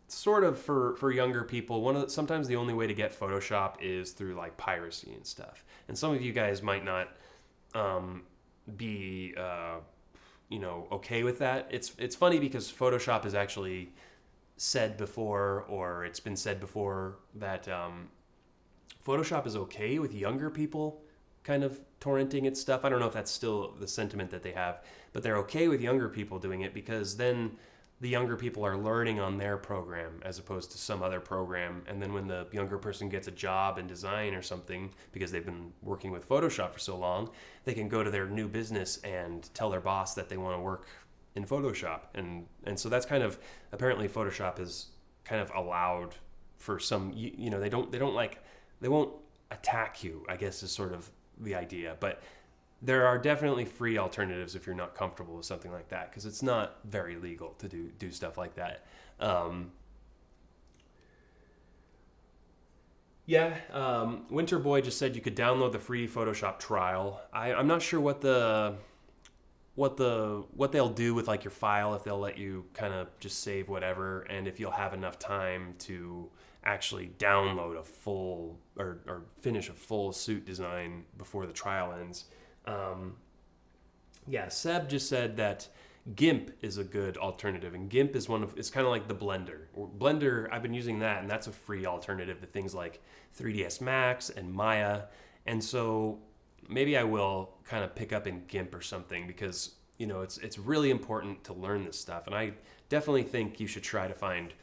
sort of for younger people, sometimes the only way to get Photoshop is through like piracy and stuff, and some of you guys might not be okay with that. It's funny because Photoshop is actually said before, or it's been said before, that Photoshop is okay with younger people kind of torrenting its stuff. I don't know if that's still the sentiment that they have, but they're okay with younger people doing it because then the younger people are learning on their program as opposed to some other program. And then when the younger person gets a job in design or something, because they've been working with Photoshop for so long, they can go to their new business and tell their boss that they want to work in Photoshop. And so that's kind of, apparently Photoshop is kind of allowed for some, they won't attack you, I guess is sort of the idea. But there are definitely free alternatives if you're not comfortable with something like that, because it's not very legal to do stuff like that. Winter Boy just said you could download the free Photoshop trial. I'm not sure what they'll do with like your file, if they'll let you kind of just save whatever, and if you'll have enough time to actually download a full or finish a full suit design before the trial ends. Seb just said that GIMP is a good alternative, and GIMP is it's kind of like the Blender. I've been using that, and that's a free alternative to things like 3ds Max and Maya, and so maybe I will kind of pick up in GIMP or something, because it's really important to learn this stuff, and I definitely think you should try to find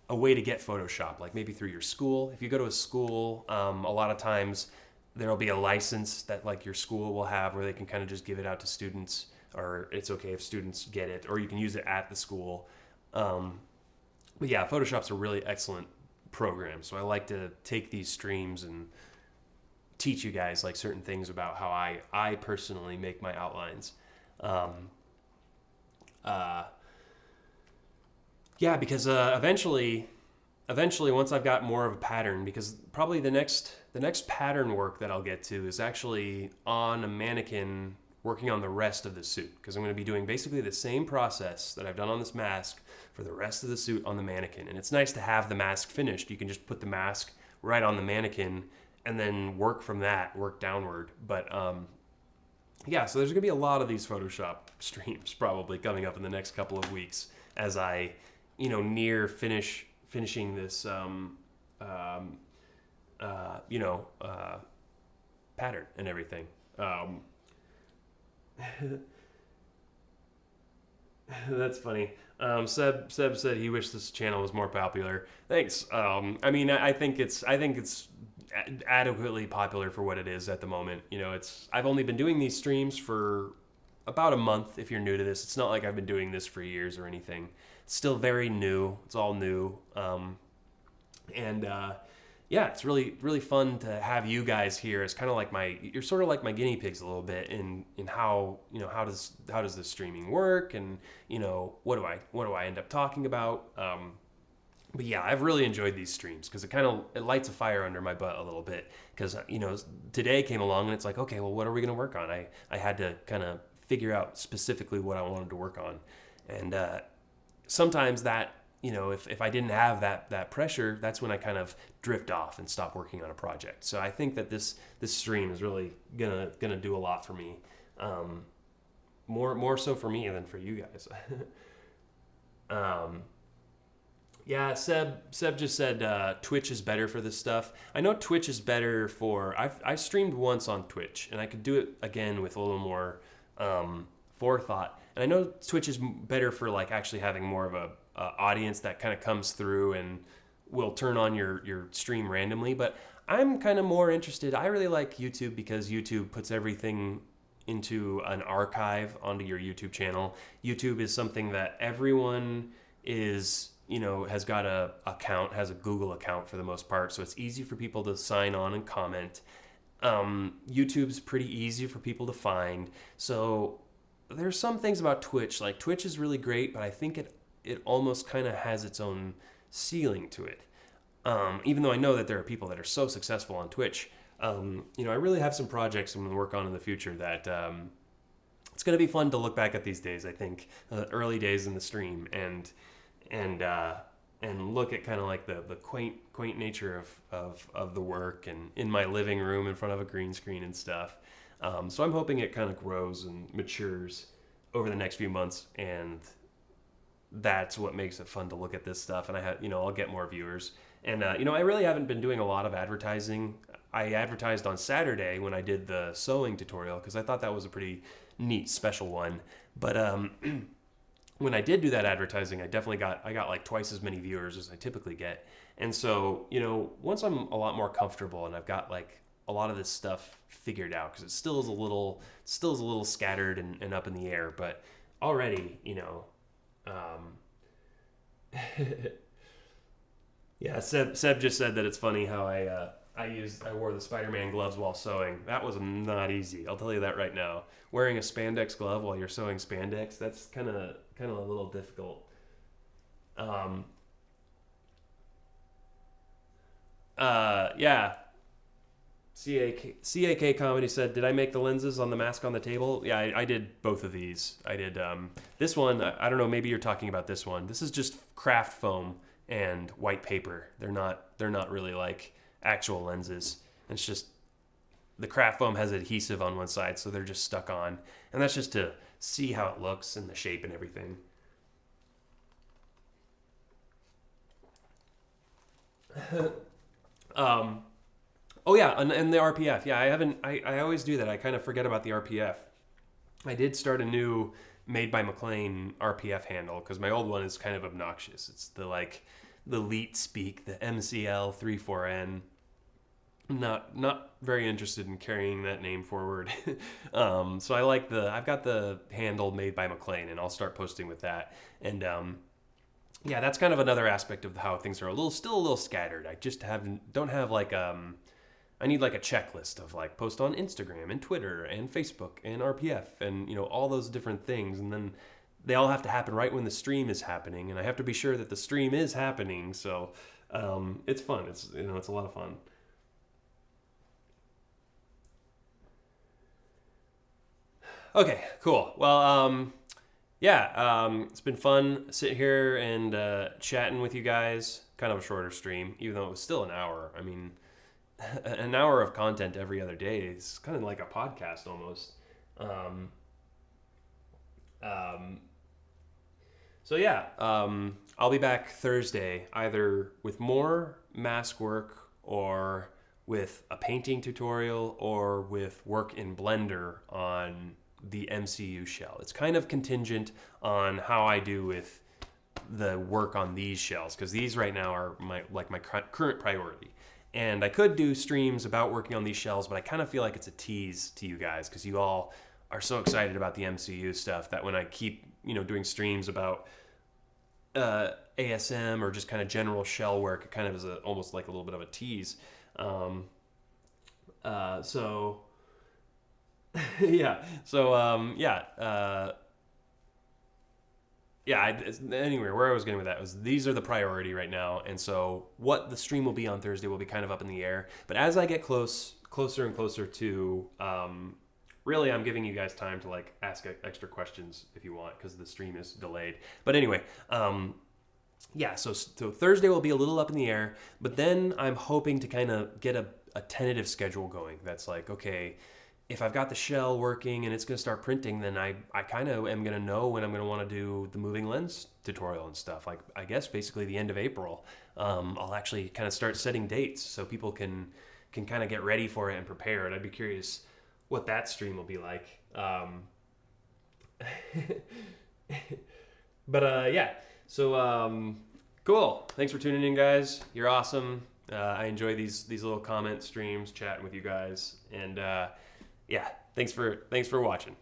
a way to get Photoshop, like maybe through your school. If you go to a school, a lot of times there'll be a license that like your school will have where they can kind of just give it out to students, or it's okay if students get it, or you can use it at the school. But yeah, Photoshop's a really excellent program, so I like to take these streams and teach you guys like certain things about how I personally make my outlines. Because eventually once I've got more of a pattern, because probably the next pattern work that I'll get to is actually on a mannequin working on the rest of the suit, because I'm going to be doing basically the same process that I've done on this mask for the rest of the suit on the mannequin. And it's nice to have the mask finished. You can just put the mask right on the mannequin and then work downward. But so there's going to be a lot of these Photoshop streams probably coming up in the next couple of weeks as I near finishing this pattern and everything. That's funny. Seb said he wished this channel was more popular. Thanks. I mean, I think it's adequately popular for what it is at the moment. I've only been doing these streams for about a month. If you're new to this, it's not like I've been doing this for years or anything. It's still very new. It's all new. And yeah, it's really really fun to have you guys here. It's kind of like you're sort of like my guinea pigs a little bit in how how does this streaming work, and what do I end up talking about. But yeah, I've really enjoyed these streams because it lights a fire under my butt a little bit, because today came along and it's like, okay, well, what are we going to work on? I had to kind of figure out specifically what I wanted to work on, and sometimes that if I didn't have that pressure, that's when I kind of drift off and stop working on a project. So I think that this stream is really gonna do a lot for me, more so for me than for you guys. Yeah, Seb just said Twitch is better for this stuff. I know Twitch is better for. I streamed once on Twitch, and I could do it again with a little more forethought. And I know Twitch is better for like actually having more of a audience that kind of comes through and will turn on your stream randomly. But I'm kind of more interested. I really like YouTube because YouTube puts everything into an archive onto your YouTube channel. YouTube is something that everyone is, has got has a Google account for the most part. So it's easy for people to sign on and comment. YouTube's pretty easy for people to find. So there's some things about Twitch, like Twitch is really great, but I think it almost kind of has its own ceiling to it. Even though I know that there are people that are so successful on Twitch, I really have some projects I'm going to work on in the future that it's going to be fun to look back at these days. I think early days in the stream and look at kind of like the quaint nature of the work, and in my living room in front of a green screen and stuff. So I'm hoping it kind of grows and matures over the next few months, and that's what makes it fun to look at this stuff. And I'll get more viewers. And I really haven't been doing a lot of advertising. I advertised on Saturday when I did the sewing tutorial because I thought that was a pretty neat special one. But when I did do that advertising, I got like twice as many viewers as I typically get. And so, once I'm a lot more comfortable and I've got like a lot of this stuff figured out, because it still is a little scattered and up in the air, but already, yeah, Seb just said that it's funny how I wore the Spider-Man gloves while sewing. That was not easy. I'll tell you that right now. Wearing a spandex glove while you're sewing spandex, that's kind of a little difficult. Yeah. CAK Comedy said, did I make the lenses on the mask on the table? Yeah, I did both of these. I did this one. I don't know, maybe you're talking about this one. This is just craft foam and white paper. They're not really like actual lenses. It's just the craft foam has adhesive on one side, so they're just stuck on. And that's just to see how it looks and the shape and everything. Oh yeah, and the RPF. Yeah, I always do that. I kind of forget about the RPF. I did start a new made by McLean RPF handle because my old one is kind of obnoxious. It's the Leet Speak, the MCL 34N. I'm not very interested in carrying that name forward. So I've got the handle made by McLean, and I'll start posting with that. And yeah, that's kind of another aspect of how things are still a little scattered. I just don't have like I need like a checklist of like post on Instagram and Twitter and Facebook and RPF and all those different things, and then they all have to happen right when the stream is happening, and I have to be sure that the stream is happening. So it's fun. It's a lot of fun. Okay, cool. Well, yeah, it's been fun sitting here and chatting with you guys. Kind of a shorter stream, even though it was still an hour. I mean, an hour of content every other day is kind of like a podcast almost. So yeah, I'll be back Thursday either with more mask work or with a painting tutorial or with work in Blender on the MCU shell. It's kind of contingent on how I do with the work on these shells, because these right now are my current priority. And I could do streams about working on these shells, but I kind of feel like it's a tease to you guys because you all are so excited about the MCU stuff that when I keep, doing streams about ASM or just kind of general shell work, it kind of is almost like a little bit of a tease. So yeah. Anyway, where I was going with that was these are the priority right now, and so what the stream will be on Thursday will be kind of up in the air. But as I get closer and closer to, really, I'm giving you guys time to like ask extra questions if you want, because the stream is delayed. But anyway, so Thursday will be a little up in the air, but then I'm hoping to kind of get a tentative schedule going. That's like, okay, if I've got the shell working and it's going to start printing, then I kind of am going to know when I'm going to want to do the moving lens tutorial and stuff. Like, I guess basically the end of April, I'll actually kind of start setting dates so people can kind of get ready for it and prepared. I'd be curious what that stream will be like. Cool. Thanks for tuning in, guys. You're awesome. I enjoy these little comment streams, chatting with you guys, and thanks for watching.